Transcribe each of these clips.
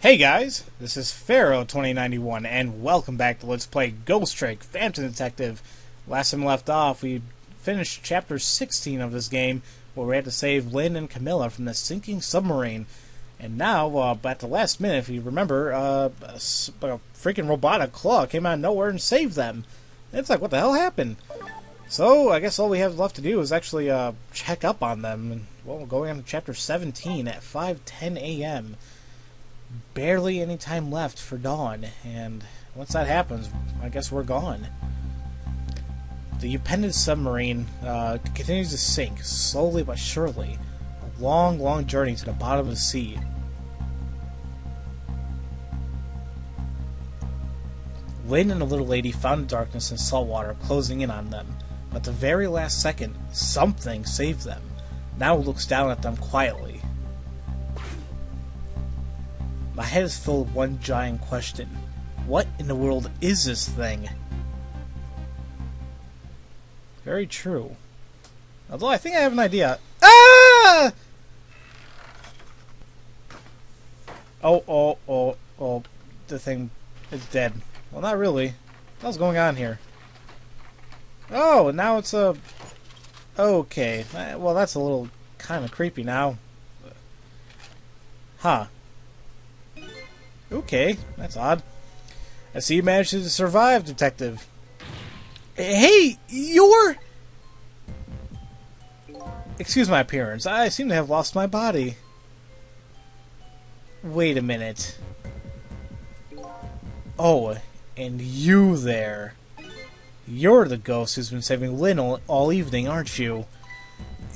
Hey guys, this is Pharaoh 2091, and welcome back to Let's Play Ghost Trick Phantom Detective. Last time we left off, we finished chapter 16 of this game, where we had to save Lynn and Camilla from the sinking submarine. And now, at the last minute, if you remember, a freaking robotic claw came out of nowhere and saved them. And it's like, what the hell happened? So, I guess all we have left to do is actually check up on them. And, well, we're going on to chapter 17 at 5:10 a.m. Barely any time left for dawn, and once that happens, I guess we're gone. The upended submarine continues to sink, slowly but surely. A long, long journey to the bottom of the sea. Lynn and the little lady found the darkness and salt water closing in on them. But at the very last second, something saved them. Now it looks down at them quietly. My head is full of one giant question. What in the world is this thing? Very true. Although I think I have an idea. Ah! Oh. The thing is dead. Well, not really. What's going on here? Oh, now it's a... Okay. Well, that's a little kind of creepy now. Huh. Okay, that's odd. I see you managed to survive, Detective. Hey, you're... Excuse my appearance. I seem to have lost my body. Wait a minute. Oh, and you there. You're the ghost who's been saving Lynn all evening, aren't you?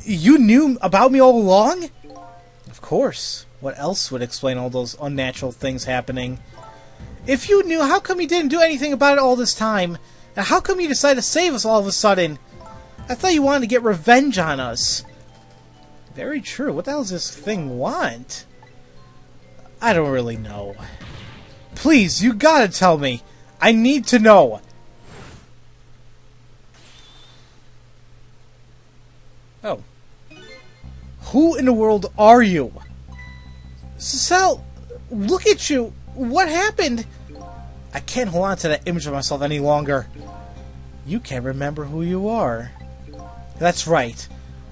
You knew about me all along? Of course. What else would explain all those unnatural things happening? If you knew, how come you didn't do anything about it all this time? And how come you decided to save us all of a sudden? I thought you wanted to get revenge on us. Very true. What the hell does this thing want? I don't really know. Please, you gotta tell me. I need to know. Oh. Who in the world are you? Sissel, look at you! What happened? I can't hold on to that image of myself any longer. You can't remember who you are. That's right.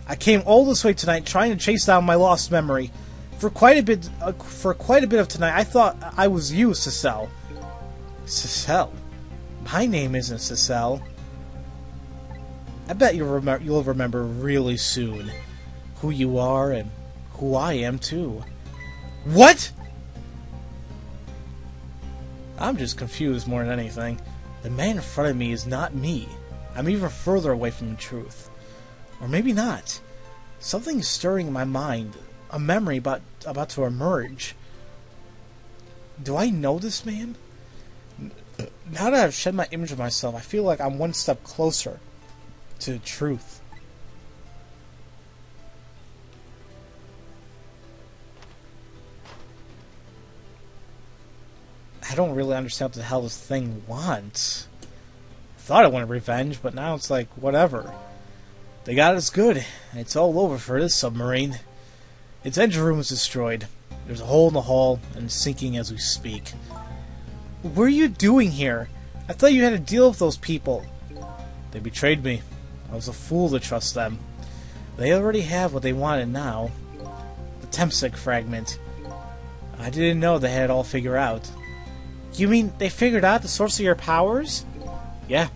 I came all this way tonight trying to chase down my lost memory. For quite a bit of tonight, I thought I was you, Sissel. Sissel? My name isn't Sissel. I bet you'll remember really soon who you are and who I am too. What? I'm just confused more than anything. The man in front of me is not me. I'm even further away from the truth. Or maybe not. Something is stirring in my mind. A memory about to emerge. Do I know this man? Now that I've shed my image of myself, I feel like I'm one step closer to the truth. I don't really understand what the hell this thing wants. I thought it wanted revenge, but now it's like, whatever. They got us good. It's all over for this submarine. Its engine room is destroyed. There's a hole in the hull, and it's sinking as we speak. What are you doing here? I thought you had a deal with those people. They betrayed me. I was a fool to trust them. They already have what they wanted now. The Tempsec fragment. I didn't know they had it all figured out. You mean they figured out the source of your powers? Yeah.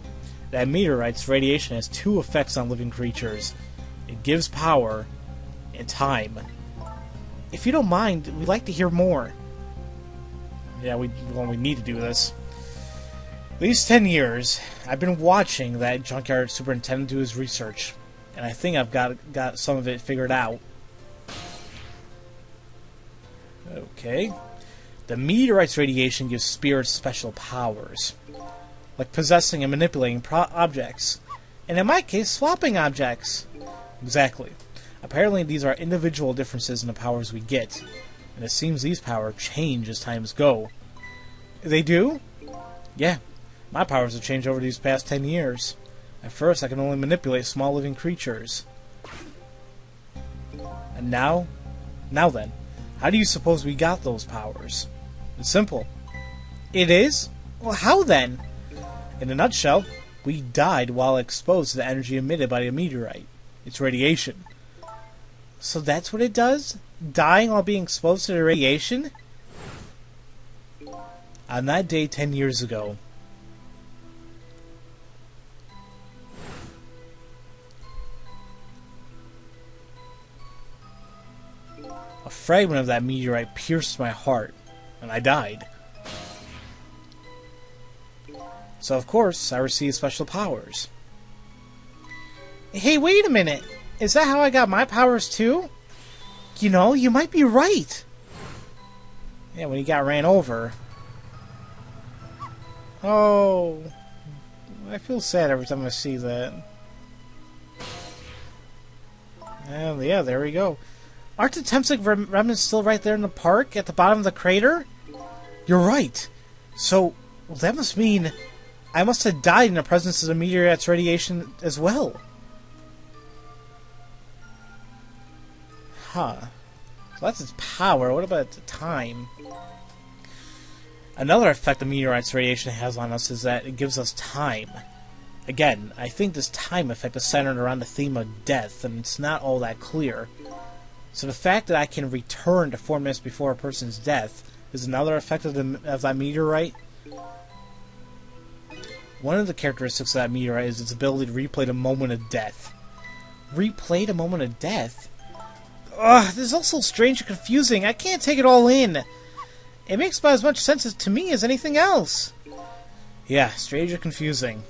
That meteorite's radiation has two effects on living creatures. It gives power and time. If you don't mind, we'd like to hear more. Yeah, we need to do this. These 10 years, I've been watching that junkyard superintendent do his research, and I think I've got some of it figured out. Okay. The meteorite's radiation gives spirits special powers, like possessing and manipulating objects, and in my case, swapping objects. Exactly. Apparently, these are individual differences in the powers we get, and it seems these powers change as times go. They do? Yeah. My powers have changed over these past 10 years. At first, I could only manipulate small living creatures. And now? Now then, how do you suppose we got those powers? It's simple. It is? Well, how then? In a nutshell, we died while exposed to the energy emitted by the meteorite. It's radiation. So that's what it does? Dying while being exposed to the radiation? On that day 10 years ago, a fragment of that meteorite pierced my heart, and I died. So of course, I received special powers. Hey, wait a minute! Is that how I got my powers too? You know, you might be right! Yeah, when he got ran over. Oh, I feel sad every time I see that. And yeah, there we go. Aren't the Temsic remnants still right there in the park at the bottom of the crater? You're right. So, well, that must mean I must have died in the presence of the meteorite's radiation as well. Huh. So that's its power. What about the time? Another effect the meteorite's radiation has on us is that it gives us time. Again, I think this time effect is centered around the theme of death, and it's not all that clear. So the fact that I can return to 4 minutes before a person's death is another effect of that meteorite. One of the characteristics of that meteorite is its ability to replay the moment of death. Replay the moment of death? Ugh, this is also strange and confusing. I can't take it all in. It makes about as much sense to me as anything else. Yeah, strange and confusing.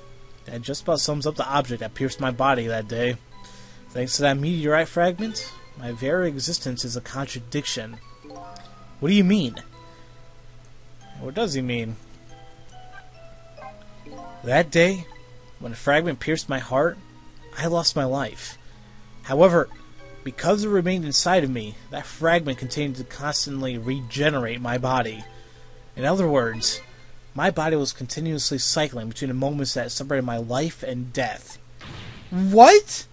That just about sums up the object that pierced my body that day. Thanks to that meteorite fragment, my very existence is a contradiction. What do you mean? What does he mean? That day, when the fragment pierced my heart, I lost my life. However, because it remained inside of me, that fragment continued to constantly regenerate my body. In other words, my body was continuously cycling between the moments that separated my life and death. What?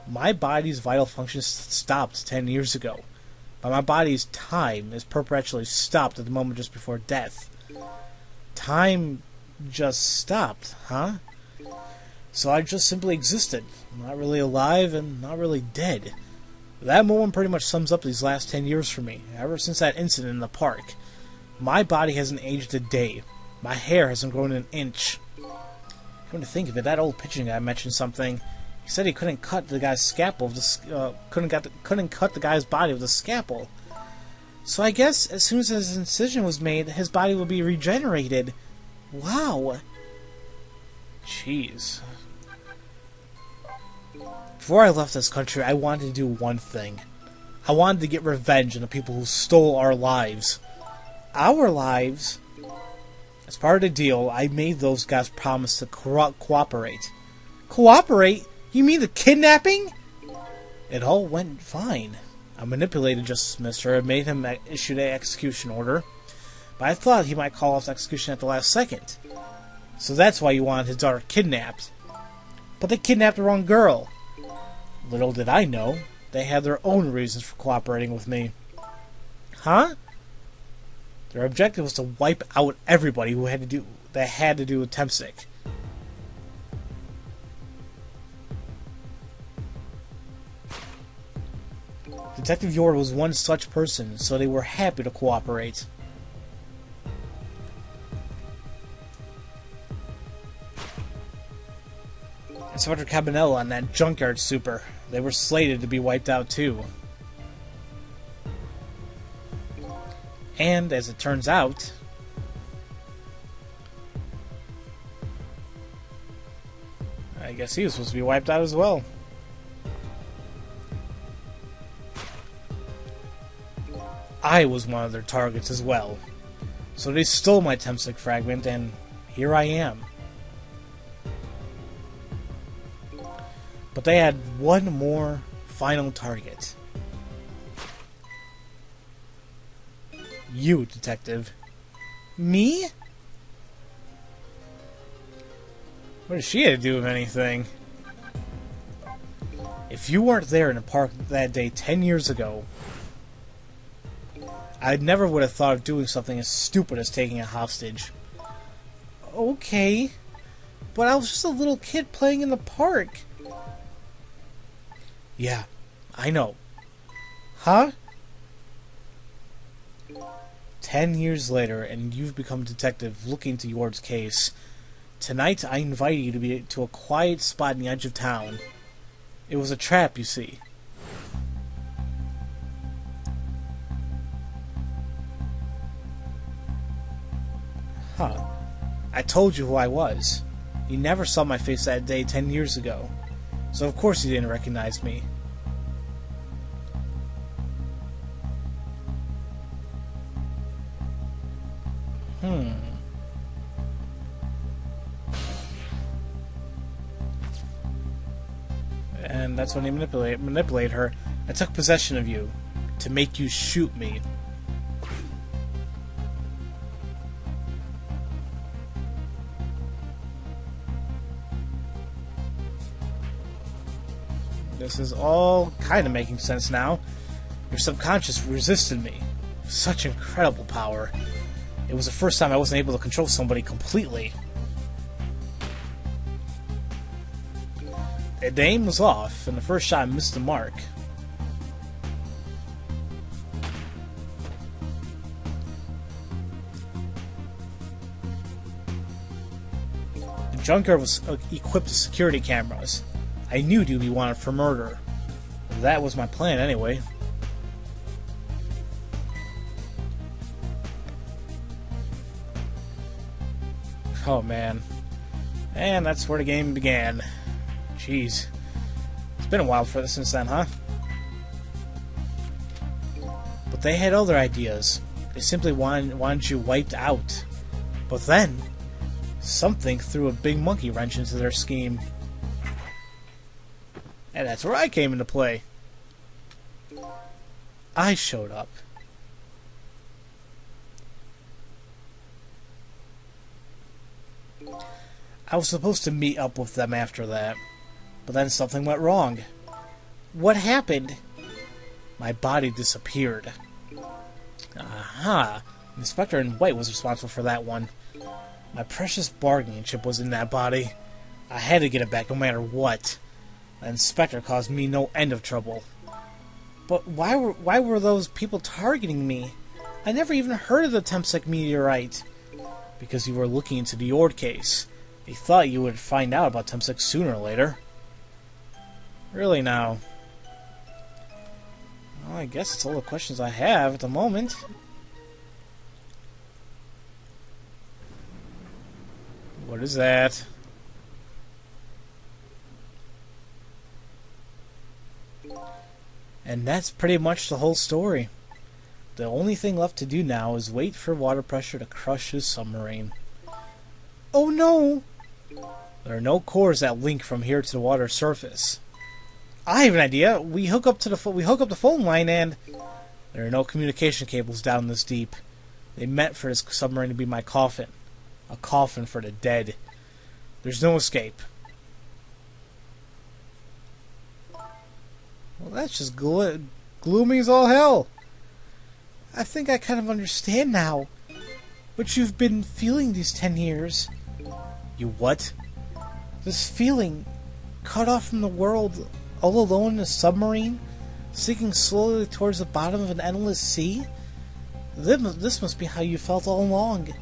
My body's vital functions stopped 10 years ago, but my body's time is perpetually stopped at the moment just before death. Time just stopped, huh? So I just simply existed, not really alive and not really dead. That moment pretty much sums up these last 10 years for me, ever since that incident in the park. My body hasn't aged a day. My hair hasn't grown an inch. Come to think of it, that old pitching guy mentioned something. He said he couldn't cut the guy's scalpel, couldn't cut the guy's body with a scalpel. So I guess as soon as his incision was made, his body would be regenerated. Wow. Jeez. Before I left this country, I wanted to do one thing. I wanted to get revenge on the people who stole our lives. Our lives? As part of the deal, I made those guys promise to cooperate. Cooperate? You mean the kidnapping? It all went fine. I manipulated Justice Minister and made him issue the execution order. But I thought he might call off the execution at the last second. So that's why you wanted his daughter kidnapped. But they kidnapped the wrong girl. Little did I know, they had their own reasons for cooperating with me. Huh? Their objective was to wipe out everybody who had to do with Temsic. Detective Yord was one such person, so they were happy to cooperate. Inspector Cabanella and that junkyard super, they were slated to be wiped out too. And, as it turns out, I guess he was supposed to be wiped out as well. I was one of their targets as well. So they stole my Temsic fragment, and here I am. But they had one more final target. You, Detective. Me? What does she have to do with anything? If you weren't there in the park that day 10 years ago, I never would have thought of doing something as stupid as taking a hostage. Okay, but I was just a little kid playing in the park. Yeah, I know. Huh? 10 years later, and you've become a detective looking into Yord's case. Tonight, I invite you to a quiet spot on the edge of town. It was a trap, you see. Huh. I told you who I was. You never saw my face that day 10 years ago. So of course you didn't recognize me. And that's when he manipulated her. I took possession of you to make you shoot me. This is all kind of making sense now. Your subconscious resisted me. Such incredible power. It was the first time I wasn't able to control somebody completely. The aim was off, and the first shot missed the mark. The junkyard was equipped with security cameras. I knew you'd be wanted for murder. That was my plan anyway. Oh man. And that's where the game began. Jeez. It's been a while since then, huh? But they had other ideas. They simply wanted you wiped out. But then, something threw a big monkey wrench into their scheme. And that's where I came into play. I showed up. I was supposed to meet up with them after that, but then something went wrong. What happened? My body disappeared. Aha! The Inspector in White was responsible for that one. My precious bargaining chip was in that body. I had to get it back no matter what. The Inspector caused me no end of trouble. But why were those people targeting me? I never even heard of the Temsek meteorite. Because you were looking into the Yord case. They thought you would find out about Temsek sooner or later. Really now? Well, I guess it's all the questions I have at the moment. What is that? And that's pretty much the whole story. The only thing left to do now is wait for water pressure to crush his submarine. Oh no! There are no cores that link from here to the water surface. I have an idea. We hook up the phone line, and there are no communication cables down this deep. They meant for this submarine to be my coffin, a coffin for the dead. There's no escape. Well, that's just gloomy as all hell. I think I kind of understand now what you've been feeling these 10 years. You what? This feeling, cut off from the world, all alone in a submarine, sinking slowly towards the bottom of an endless sea? This must be how you felt all along.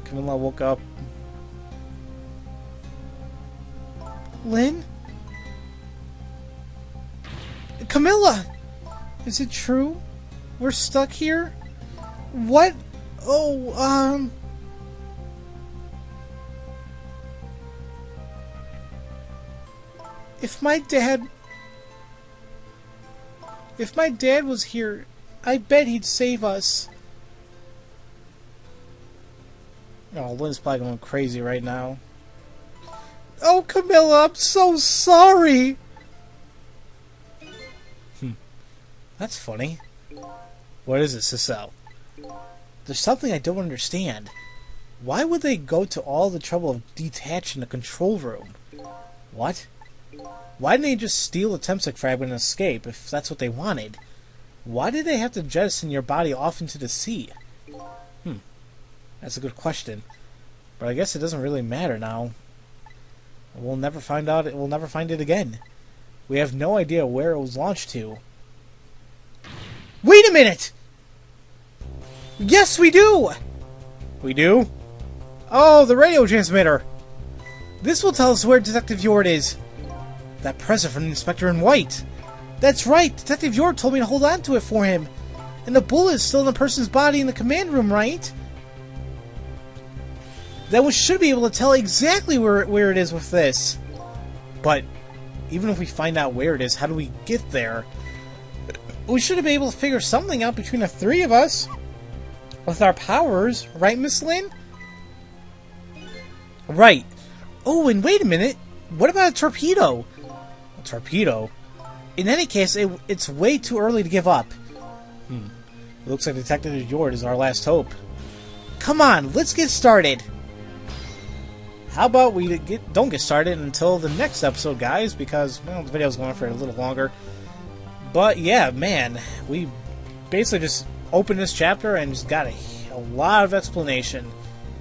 Camilla woke up. Lynn? Camilla! Is it true? We're stuck here? What? Oh, If my dad was here, I bet he'd save us. Oh, Lynn's probably going crazy right now. Oh, Camilla, I'm so sorry! That's funny. What is it, Sissel? There's something I don't understand. Why would they go to all the trouble of detaching the control room? What? Why didn't they just steal the Temsec fragment and escape, if that's what they wanted? Why did they have to jettison your body off into the sea? That's a good question. But I guess it doesn't really matter now. We'll never find out. We'll never find it again. We have no idea where it was launched to. Wait a minute! Yes, we do! We do? Oh, the radio transmitter! This will tell us where Detective Yord is. That present from the Inspector in white. That's right! Detective Yord told me to hold on to it for him. And the bullet is still in the person's body in the command room, right? Then we should be able to tell exactly where it is with this. But even if we find out where it is, how do we get there? We should have been able to figure something out between the three of us. With our powers, right, Miss Lynn? Right. Oh, and wait a minute. What about a torpedo? A torpedo? In any case, it's way too early to give up. It looks like Detective Yord is our last hope. Come on, let's get started. How about we don't get started until the next episode, guys, because, well, the video's going on for a little longer. But, yeah, man, we basically just opened this chapter and just got a lot of explanation.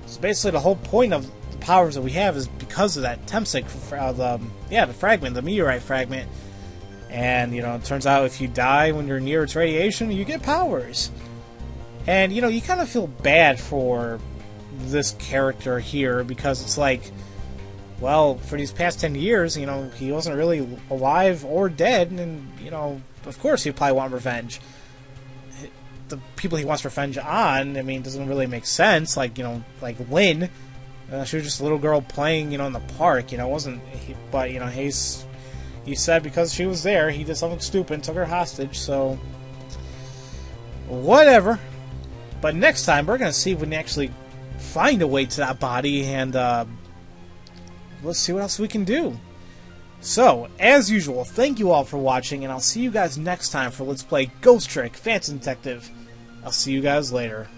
So basically the whole point of the powers that we have is because of that Temsec, the fragment, the meteorite fragment. And, you know, it turns out if you die when you're near its radiation, you get powers. And, you know, you kind of feel bad for this character here, because it's like, well, for these past 10 years, you know, he wasn't really alive or dead, and, you know, of course he'd probably want revenge. The people he wants revenge on, I mean, doesn't really make sense, like, you know, like Lynn. She was just a little girl playing, you know, in the park, you know, but, you know, he said because she was there, he did something stupid and took her hostage, so whatever. But next time, we're going to see if we can actually find a way to that body, and let's see what else we can do. So, as usual, thank you all for watching, and I'll see you guys next time for Let's Play Ghost Trick Phantom Detective. I'll see you guys later.